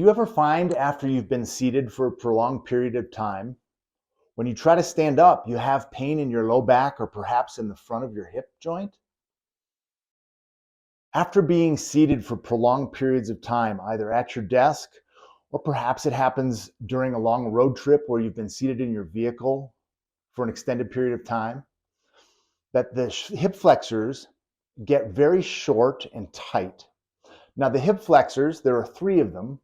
you ever find after you've been seated for a prolonged period of time, when you try to stand up, you have pain in your low back or perhaps in the front of your hip joint? After being seated for prolonged periods of time, either at your desk or perhaps it happens during a long road trip where you've been seated in your vehicle for an extended period of time, that the hip flexors get very short and tight. Now, the hip flexors, there are 3 of them,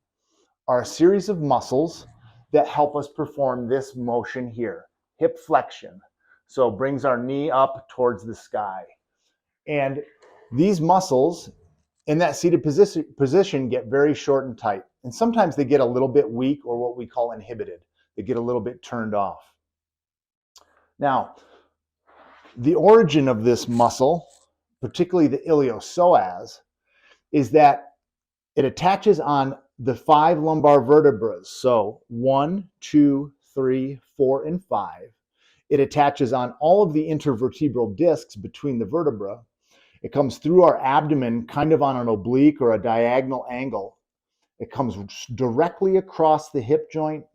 are a series of muscles that help us perform this motion here, hip flexion. So it brings our knee up towards the sky. And these muscles in that seated position get very short and tight. And sometimes they get a little bit weak or what we call inhibited. They get a little bit turned off. Now, the origin of this muscle, particularly the iliopsoas, is that it attaches on the 5 lumbar vertebrae. So 1, 2, 3, 4, and 5. It attaches on all of the intervertebral discs between the vertebrae. It comes through our abdomen kind of on an oblique or a diagonal angle. It comes directly across the hip joint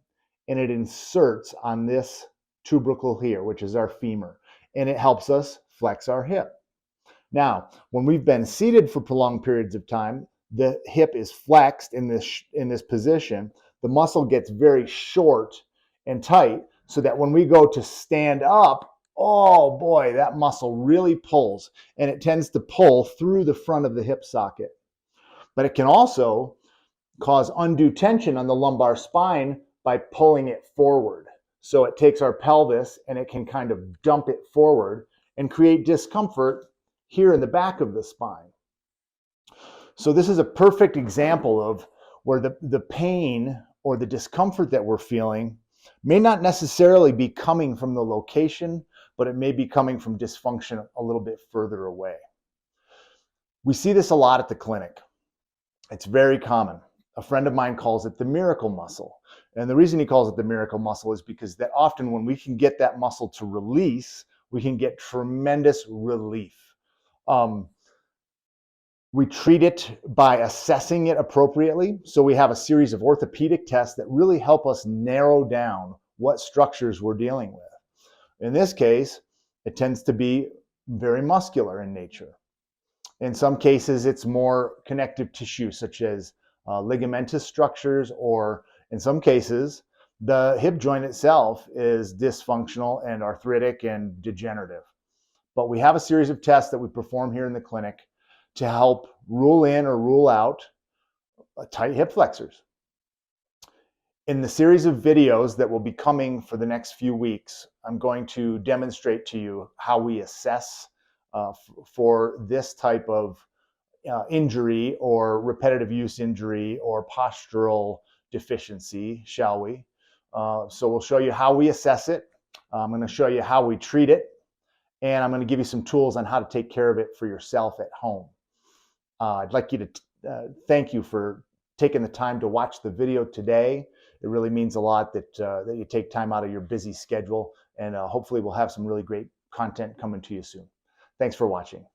and it inserts on this tubercle here, which is our femur, and it helps us flex our hip. Now, when we've been seated for prolonged periods of time, the hip is flexed in this position. The muscle gets very short and tight so that when we go to stand up, oh boy, that muscle really pulls, and it tends to pull through the front of the hip socket. But it can also cause undue tension on the lumbar spine by pulling it forward. So it takes our pelvis and it can kind of dump it forward and create discomfort here in the back of the spine. So this is a perfect example of where the pain or the discomfort that we're feeling may not necessarily be coming from the location, but it may be coming from dysfunction a little bit further away. We see this a lot at the clinic. It's very common. A friend of mine calls it the miracle muscle. And the reason he calls it the miracle muscle is because that often when we can get that muscle to release, we can get tremendous relief. We treat it by assessing it appropriately. So we have a series of orthopedic tests that really help us narrow down what structures we're dealing with. In this case, it tends to be very muscular in nature. In some cases, it's more connective tissue, such as ligamentous structures, or in some cases, the hip joint itself is dysfunctional and arthritic and degenerative. But we have a series of tests that we perform here in the clinic to help rule in or rule out tight hip flexors. In the series of videos that will be coming for the next few weeks, I'm going to demonstrate to you how we assess for this type of injury or repetitive use injury or postural deficiency, shall we? So we'll show you how we assess it. I'm going to show you how we treat it, and I'm going to give you some tools on how to take care of it for yourself at home. I'd like you to thank you for taking the time to watch the video today. It really means a lot that you take time out of your busy schedule, and hopefully we'll have some really great content coming to you soon. Thanks for watching.